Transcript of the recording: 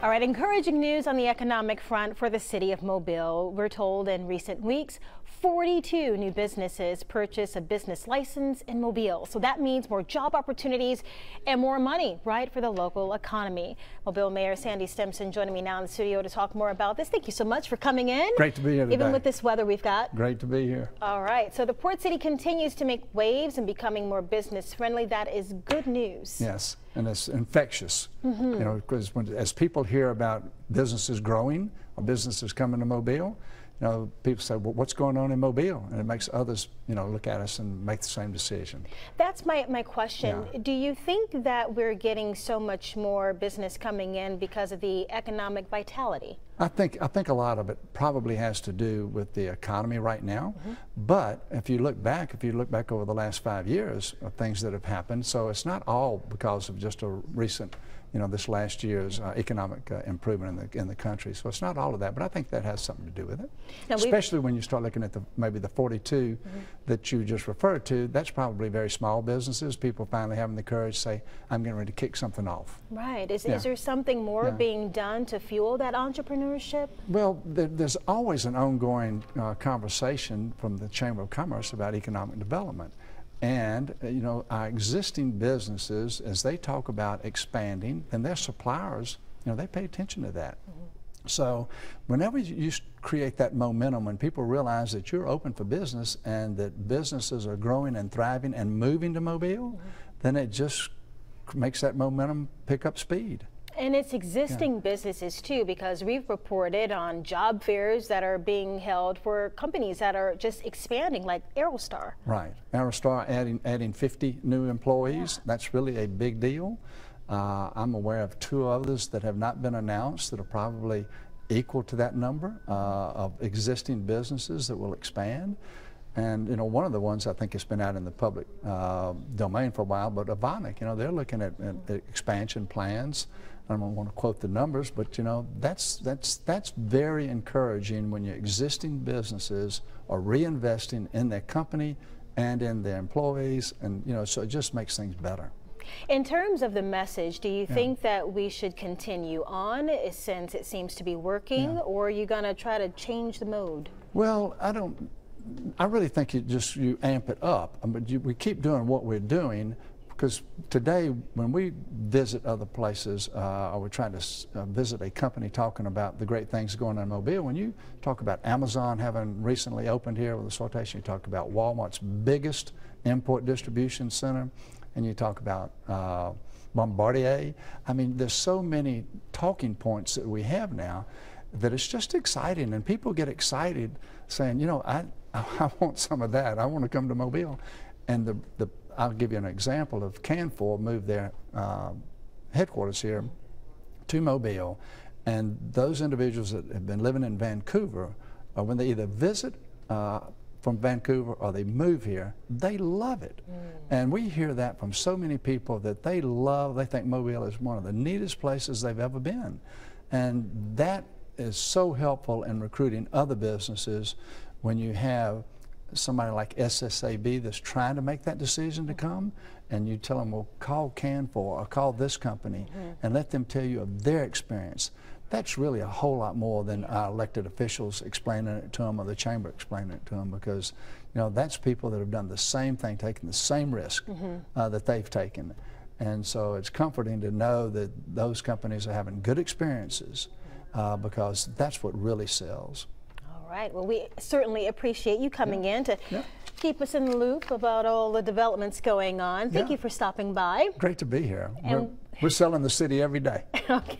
All right, encouraging news on the economic front for the city of Mobile. We're told in recent weeks, 42 new businesses purchase a business license in Mobile. So that means more job opportunities and more money, right, for the local economy. Mobile Mayor Sandy Simpson joining me now in the studio to talk more about this. Thank you so much for coming in. Great to be here today. Even with this weather we've got. Great to be here. All right, so the port city continues to make waves and becoming more business friendly. That is good news. Yes, and it's infectious. You know, because as people hear about businesses growing or businesses coming to Mobile, you know, people say, well, what's going on in Mobile? And it makes others, you know, look at us and make the same decision. That's my question. Yeah. Do you think that we're getting so much more business coming in because of the economic vitality? I think a lot of it probably has to do with the economy right now. But if you look back over the last 5 years of things that have happened, so it's not all because of just a recent, you know, this last year's economic improvement in the country. So it's not all of that, but I think that has something to do with it. Now, especially when you start looking at maybe the 42 that you just referred to. That's probably very small businesses. People finally having the courage to say, I'm getting ready to kick something off. Right. Is there something more being done to fuel that entrepreneurship? Well, there's always an ongoing conversation from the Chamber of Commerce about economic development. And, you know, our existing businesses, as they talk about expanding, and their suppliers, you know, they pay attention to that. So whenever you create that momentum, when people realize that you're open for business and that businesses are growing and thriving and moving to Mobile, then it just makes that momentum pick up speed. And it's existing businesses too, because we've reported on job fairs that are being held for companies that are just expanding, like Aerostar. Right. Aerostar adding 50 new employees. That's really a big deal. I'm aware of 2 others that have not been announced that are probably equal to that number of existing businesses that will expand. And, you know, one of the ones I think has been out in the public domain for a while, but Avonic, you know, they're looking at expansion plans. I don't want to quote the numbers, but, you know, that's very encouraging when your existing businesses are reinvesting in their company and in their employees, and, you know, so it just makes things better. In terms of the message, do you think that we should continue on since it seems to be working, or are you going to try to change the mode? Well, I really think you amp it up. I mean, we keep doing what we're doing, because today when we visit other places or we're trying to visit a company talking about the great things going on in Mobile, when you talk about Amazon having recently opened here with a sortation, you talk about Walmart's biggest import distribution center, and you talk about Bombardier. I mean, there's so many talking points that we have now that it's just exciting, and people get excited saying, you know, I want some of that. I want to come to Mobile. And I'll give you an example of Canfor moved their headquarters here to Mobile, and those individuals that have been living in Vancouver, when they either visit from Vancouver or they move here, they love it. And we hear that from so many people that they think Mobile is one of the neatest places they've ever been. And that is so helpful in recruiting other businesses when you have somebody like SSAB that's trying to make that decision to come, and you tell them, well, call Canfor or call this company and let them tell you of their experience. That's really a whole lot more than our elected officials explaining it to them or the chamber explaining it to them, because, you know, that's people that have done the same thing, taken the same risk that they've taken. And so it's comforting to know that those companies are having good experiences because that's what really sells. All right. Well, we certainly appreciate you coming in to keep us in the loop about all the developments going on. Thank you for stopping by. Great to be here. We're selling the city every day. Okay.